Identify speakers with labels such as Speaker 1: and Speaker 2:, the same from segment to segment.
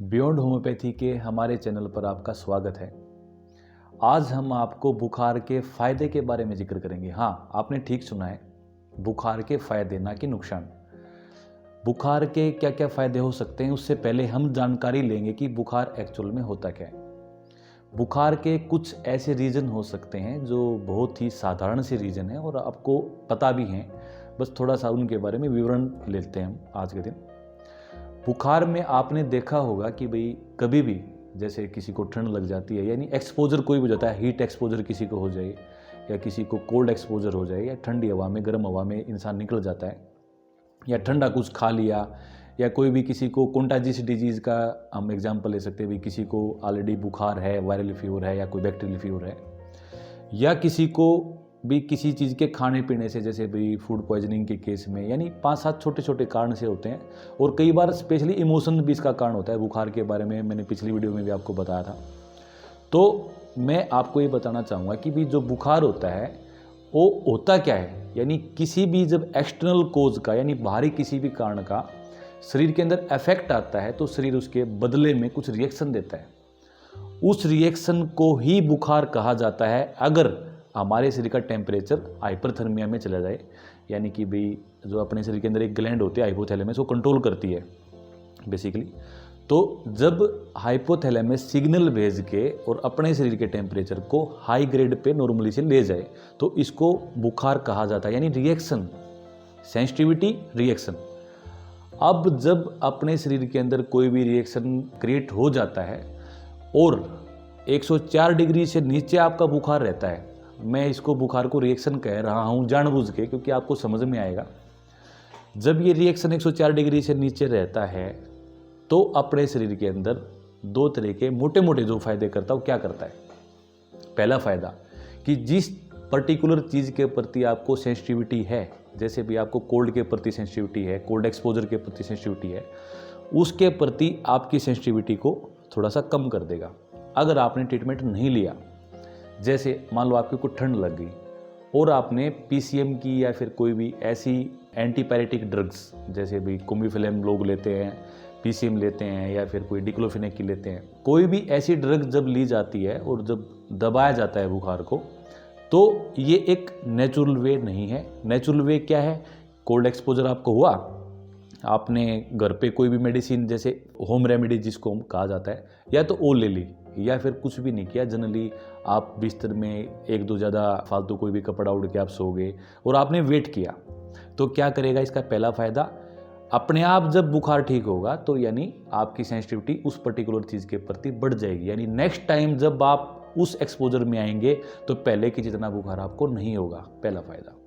Speaker 1: Beyond homeopathy के हमारे channel पर आपका स्वागत है। आज हम आपको बुखार के फ़ायदे के बारे में जिक्र करेंगे। हाँ, आपने ठीक सुना है, बुखार के फ़ायदे ना कि नुकसान। बुखार के क्या क्या फ़ायदे हो सकते हैं, उससे पहले हम जानकारी लेंगे कि बुखार एक्चुअल में होता क्या है। बुखार के कुछ ऐसे रीज़न हो सकते हैं जो बहुत ही साधारण से रीज़न हैं और आपको पता भी हैं, बस थोड़ा सा उनके बारे में विवरण लेते हैं हम आज के दिन। बुखार में आपने देखा होगा कि भाई कभी भी जैसे किसी को ठंड लग जाती है, यानी एक्सपोजर कोई भी हो जाता है, हीट एक्सपोजर किसी को हो जाए या किसी को कोल्ड एक्सपोजर हो जाए या ठंडी हवा में गर्म हवा में इंसान निकल जाता है या ठंडा कुछ खा लिया या कोई भी किसी को कंटाजियस डिजीज़ का हम एग्जांपल ले सकते हैं। भाई किसी को ऑलरेडी बुखार है, वायरल फीवर है या कोई बैक्टीरियल फीवर है, या किसी को भी किसी चीज़ के खाने पीने से, जैसे भाई फूड पॉइजनिंग के केस में, यानी 5-7 छोटे छोटे कारण से होते हैं। और कई बार स्पेशली इमोशन भी इसका कारण होता है। बुखार के बारे में मैंने पिछली वीडियो में भी आपको बताया था। तो मैं आपको ये बताना चाहूँगा कि भी जो बुखार होता है वो होता क्या है, यानी किसी भी जब एक्सटर्नल कोज का यानी बाहरी किसी भी कारण का शरीर के अंदर इफेक्ट आता है तो शरीर उसके बदले में कुछ रिएक्शन देता है। उस रिएक्शन को ही बुखार कहा जाता है अगर हमारे शरीर का टेम्परेचर हाइपरथर्मिया में चला जाए, यानी कि भाई जो अपने शरीर के अंदर एक ग्लैंड होती है हाइपोथैलेमस, वो कंट्रोल करती है बेसिकली। तो जब हाइपोथैलेमस सिग्नल भेज के और अपने शरीर के टेम्परेचर को हाई ग्रेड पे नॉर्मली से ले जाए तो इसको बुखार कहा जाता है, यानी रिएक्शन, सेंसिटिविटी रिएक्शन। अब जब अपने शरीर के अंदर कोई भी रिएक्शन क्रिएट हो जाता है और 104 डिग्री से नीचे आपका बुखार रहता है, मैं इसको बुखार को रिएक्शन कह रहा हूँ जानबूझ के क्योंकि आपको समझ में आएगा। जब ये रिएक्शन 104 डिग्री से नीचे रहता है तो अपने शरीर के अंदर दो तरह के मोटे मोटे जो फायदे करता है वो क्या करता है। पहला फायदा कि जिस पर्टिकुलर चीज़ के प्रति आपको सेंसिटिविटी है, जैसे भी आपको कोल्ड के प्रति सेंसिटिविटी है, कोल्ड एक्सपोजर के प्रति सेंसिटिविटी है, उसके प्रति आपकी सेंसिटिविटी को थोड़ा सा कम कर देगा अगर आपने ट्रीटमेंट नहीं लिया। जैसे मान लो आपको कोई ठंड लग गई और आपने पीसीएम की या फिर कोई भी ऐसी एंटीपायरेटिक ड्रग्स, जैसे भी कोमिफिलेम लोग लेते हैं, पीसीएम लेते हैं या फिर कोई डिक्लोफिनेक की लेते हैं, कोई भी ऐसी ड्रग जब ली जाती है और जब दबाया जाता है बुखार को, तो ये एक नेचुरल वे नहीं है। नेचुरल वे क्या है? कोल्ड एक्सपोजर आपको हुआ, आपने घर पे कोई भी मेडिसिन जैसे होम रेमेडी जिसको कहा जाता है, या तो वो ले ली या फिर कुछ भी नहीं किया। जनरली आप बिस्तर में एक दो ज़्यादा फालतू कोई भी कपड़ा उड़ के आप सो गए और आपने वेट किया, तो क्या करेगा इसका पहला फ़ायदा, अपने आप जब बुखार ठीक होगा तो यानी आपकी सेंसिटिविटी उस पर्टिकुलर चीज़ के प्रति बढ़ जाएगी, यानी नेक्स्ट टाइम जब आप उस एक्सपोजर में आएंगे तो पहले की जितना बुखार आपको नहीं होगा। पहला फ़ायदा।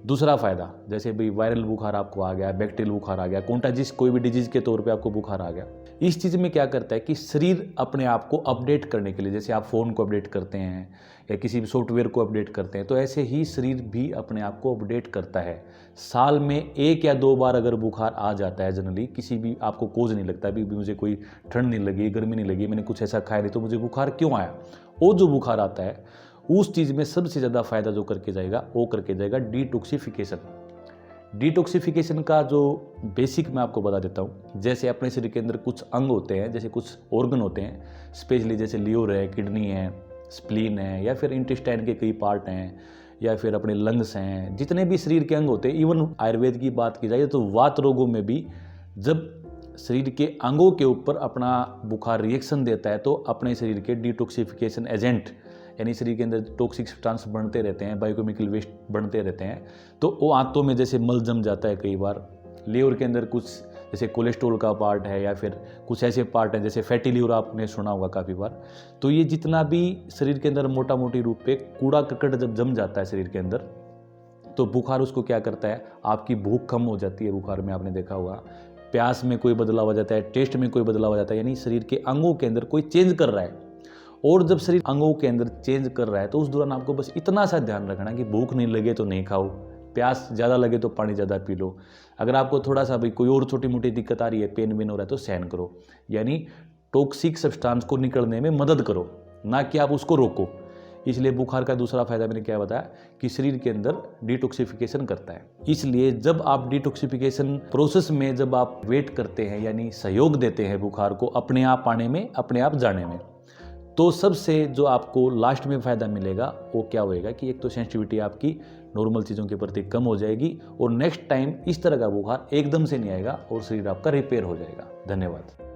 Speaker 1: दूसरा फ़ायदा, जैसे भाई वायरल बुखार आपको आ गया, बैक्टीरियल बुखार आ गया, कंटाजियस कोई भी डिजीज़ के तौर पे आपको बुखार आ गया, इस चीज़ में क्या करता है कि शरीर अपने आप को अपडेट करने के लिए, जैसे आप फ़ोन को अपडेट करते हैं या किसी भी सॉफ्टवेयर को अपडेट करते हैं, तो ऐसे ही शरीर भी अपने आप को अपडेट करता है। साल में 1 या 2 बार अगर बुखार आ जाता है, जनरली किसी भी आपको कोज नहीं लगता, अभी भी मुझे कोई ठंड नहीं लगी, गर्मी नहीं लगी, मैंने कुछ ऐसा खाया नहीं तो मुझे बुखार क्यों आया, वो जो बुखार आता है उस चीज़ में सबसे ज़्यादा फायदा जो करके जाएगा वो करके जाएगा डिटॉक्सिफिकेशन। डिटॉक्सिफिकेशन का जो बेसिक मैं आपको बता देता हूँ। जैसे अपने शरीर के अंदर कुछ अंग होते हैं, जैसे कुछ ऑर्गन होते हैं स्पेशली, जैसे लीवर है, किडनी है, स्प्लीन है, या फिर इंटेस्टाइन के कई पार्ट हैं, या फिर अपने लंग्स हैं, जितने भी शरीर के अंग होते हैं। इवन आयुर्वेद की बात की जाए तो वात रोगों में भी जब शरीर के अंगों के ऊपर अपना बुखार रिएक्शन देता है तो अपने शरीर के डिटॉक्सिफिकेशन एजेंट, यानी शरीर के अंदर टॉक्सिक सब्सटेंस बनते रहते हैं, बायोकेमिकल वेस्ट बनते रहते हैं, तो वो आंतों में जैसे मल जम जाता है कई बार। लीवर के अंदर कुछ जैसे कोलेस्ट्रॉल का पार्ट है या फिर कुछ ऐसे पार्ट हैं जैसे फैटी लीवर, आपने सुना होगा काफ़ी बार। तो ये जितना भी शरीर के अंदर मोटा मोटी रूप पे कूड़ा ककड़ जब जम जाता है शरीर के अंदर, तो बुखार उसको क्या करता है, आपकी भूख कम हो जाती है बुखार में, आपने देखा होगा। प्यास में कोई बदलाव आ जाता है, टेस्ट में कोई बदलाव आ जाता है, यानी शरीर के अंगों के अंदर कोई चेंज कर रहा है। और जब शरीर अंगों के अंदर चेंज कर रहा है तो उस दौरान आपको बस इतना सा ध्यान रखना कि भूख नहीं लगे तो नहीं खाओ, प्यास ज़्यादा लगे तो पानी ज़्यादा पी लो, अगर आपको थोड़ा सा भी कोई और छोटी मोटी दिक्कत आ रही है, पेन वेन हो रहा है तो सहन करो, यानी टॉक्सिक सब्सटेंस को निकलने में मदद करो, ना कि आप उसको रोको। इसलिए बुखार का दूसरा फायदा मैंने क्या बताया कि शरीर के अंदर डिटॉक्सिफिकेशन करता है। इसलिए जब आप डिटॉक्सिफिकेशन प्रोसेस में जब आप वेट करते हैं, यानी सहयोग देते हैं बुखार को अपने आप आने में, अपने आप जाने में, तो सबसे जो आपको लास्ट में फ़ायदा मिलेगा वो क्या होएगा कि एक तो सेंसिटिविटी आपकी नॉर्मल चीज़ों के प्रति कम हो जाएगी और नेक्स्ट टाइम इस तरह का बुखार एकदम से नहीं आएगा और शरीर आपका रिपेयर हो जाएगा। धन्यवाद।